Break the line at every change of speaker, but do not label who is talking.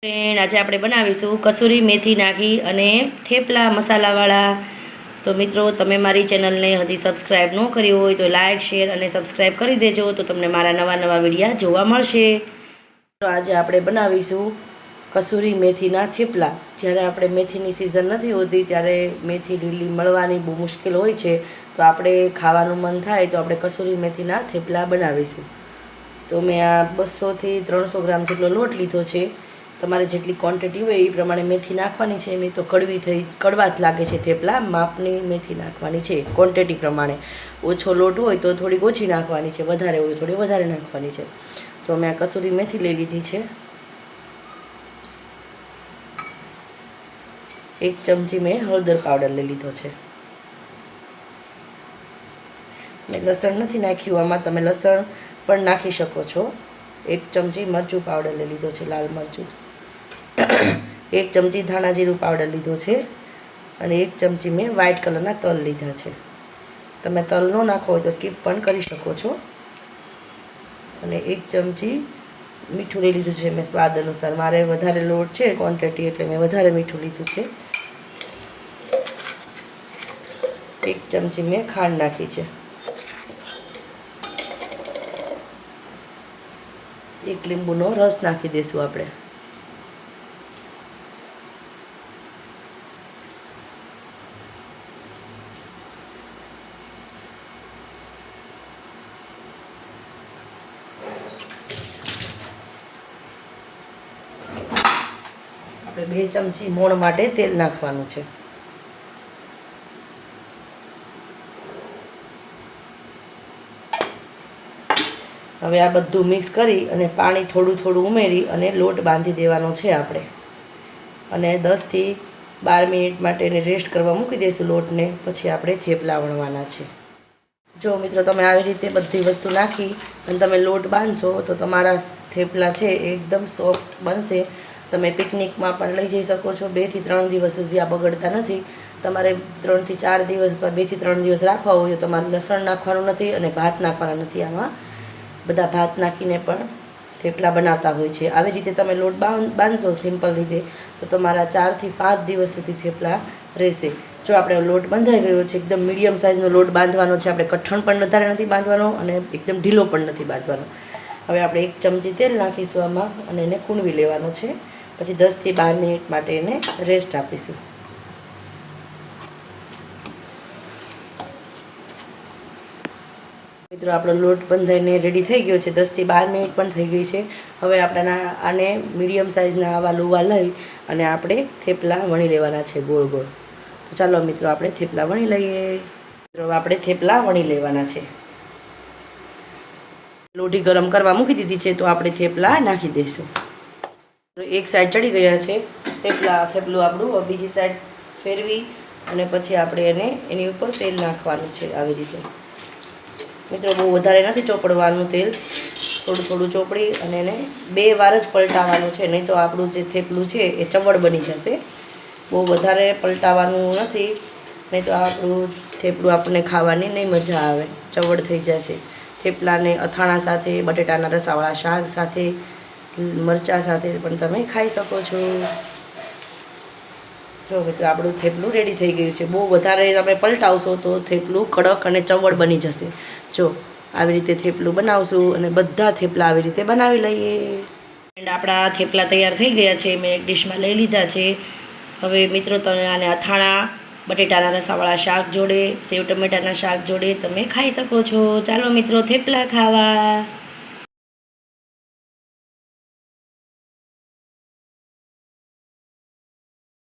Friend, આજે આપણે બનાવીશું કસૂરી મેથી નાખી અને થેપલા મસાલાવાળા. તો મિત્રો, તમે મારી ચેનલને હજી સબસ્ક્રાઈબ ન કરી હોય તો લાઇક, શેર અને સબસ્ક્રાઈબ કરી દેજો, તો તમને મારા નવા વિડીયા જોવા મળશે. તો આજે આપણે બનાવીશું કસૂરી મેથીના થેપલા. જ્યારે આપણે મેથીની સિઝન નથી હોતી ત્યારે મેથી લીલી મળવાની બહુ મુશ્કેલ હોય છે, તો આપણે ખાવાનું મન થાય તો આપણે કસૂરી મેથીના થેપલા બનાવીશું. તો મેં આ 200થી 300 ગ્રામ જેટલો લોટ લીધો છે. તમારે જેટલી ક્વોન્ટિટી હોય એ પ્રમાણે મેથી નાખવાની છે, નહીં તો કડવા જ લાગે છે થેપલા. માપની મેથી નાખવાની છે ક્વોન્ટિટી પ્રમાણે. ઓછો લોટ હોય તો થોડીક ઓછી નાખવાની છે, વધારે હોય થોડી વધારે નાખવાની છે. તો મેં આ કસૂરી મેથી લઈ લીધી છે. 1 ચમચી મેં હળદર પાવડર લઈ લીધો છે. મેં લસણ નથી નાખ્યું આમાં, તમે લસણ પણ નાખી શકો છો. 1 ચમચી મરચું પાવડર લઈ લીધો છે, લાલ મરચું. 1 ચમચી ધાણા જીરું પાવડર લીધો છે અને 1 ચમચી મેં વ્હાઇટ કલરના તલ લીધા છે. તમે તલ ન નાખો હોય તો સ્કીપ પણ કરી શકો છો. અને 1 ચમચી મીઠું લઈ લીધું છે મેં સ્વાદ અનુસાર. મારે વધારે લોટ છે ક્વોન્ટિટી, એટલે મેં વધારે મીઠું લીધું છે. 1 ચમચી મેં ખાંડ નાખી છે. 1 લીંબુનો રસ નાખી દઈશું આપણે. આપણે 2 ચમચી મોણ માટે તેલ નાખવાનું છે. હવે આ બધું મિક્સ કરી અને પાણી થોડું ઉમેરી અને લોટ બાંધી દેવાનો છે આપણે. અને 10થી 12 મિનિટ માટે એને રેસ્ટ કરવા મૂકી દઈશું લોટને. પછી આપણે થેપલા વણવાના છે. જો મિત્રો, તમે આવી રીતે બધી વસ્તુ નાખી અને તમે લોટ બાંધશો તો તમારા થેપલા છે એકદમ સોફ્ટ બનશે. તમે પિકનિકમાં પણ લઈ જઈ શકો છો. 2 થી 3 દિવસ સુધી આ બગડતા નથી. તમારે 3 થી 4 દિવસ અથવા 2 થી 3 દિવસ રાખવા હોય તો તમારે લસણ નાખવાનું નથી અને ભાત નાખવાના નથી. આમાં બધા ભાત નાખીને પણ થેપલા બનાવતા હોય છે. આવી રીતે તમે લોટ બાંધશો સિમ્પલ રીતે તો તમારા 4 થી 5 દિવસ સુધી થેપલા રહેશે. જો આપણે લોટ બંધાઈ ગયો છે, એકદમ મીડિયમ સાઇઝનો લોટ બાંધવાનો છે. આપણે કઠણ પણ વધારે નથી બાંધવાનો અને એકદમ ઢીલો પણ નથી બાંધવાનો. હવે આપણે 1 ચમચી તેલ નાખીશું આમાં અને એને કૂણવી લેવાનો છે. પછી 10 થી 12 મિનિટ માટે એને રેસ્ટ આપીશું. મિત્રો, આપણો લોટ બંધાઈને રેડી થઈ ગયો છે. 10 થી 12 મિનિટ પણ થઈ ગઈ છે. હવે આપણે આને મીડિયમ સાઇઝના આવા લુવા લઈ અને આપણે થેપલા વણી લેવાના છે ગોળ ગોળ. તો ચાલો મિત્રો, આપણે થેપલા વણી લઈએ. મિત્રો, આપણે થેપલા વણી લેવાના છે. લોઢી ગરમ કરવા મૂકી દીધી છે, તો આપણે થેપલા નાખી દઈશું. એક સાઈડ ચડી ગયા છે થેપલું આપણું. બીજી સાઈડ ફેરવી અને પછી આપણે એની ઉપર તેલ નાખવાનું છે આવી રીતે. મિત્રો, બહુ વધારે નથી ચોપડવાનું તેલ, થોડું ચોપડી અને એને 2 વાર જ પલટાવવાનું છે, નહીં તો આપણું જે થેપલું છે એ ચવડ બની જશે. બહુ વધારે પલટાવવાનું નથી, નહીં તો આપણું થેપલું આપણને ખાવાની નહીં મજા આવે, ચવડ થઈ જશે. થેપલાને અથાણા સાથે, બટેટાના રસાવાળા શાક સાથે, મરચાં સાથે પણ તમે ખાઈ શકો છો. જો મિત્રો, આપણું થેપલું રેડી થઈ ગયું છે. બહુ વધારે તમે પલટાવશો તો થેપલું કડક અને ચવડ બની જશે. જો આવી રીતે થેપલું બનાવશું અને બધા થેપલા આવી રીતે બનાવી લઈએ. એન્ડ આપણા થેપલા તૈયાર થઈ ગયા છે. મેં એક ડીશમાં લઈ લીધા છે. હવે મિત્રો, તમે આને અથાણા, બટેટાના રસાવાળા શાક જોડે, સેવ ટમેટાના શાક જોડે તમે ખાઈ શકો છો. ચાલો મિત્રો, થેપલા ખાવા.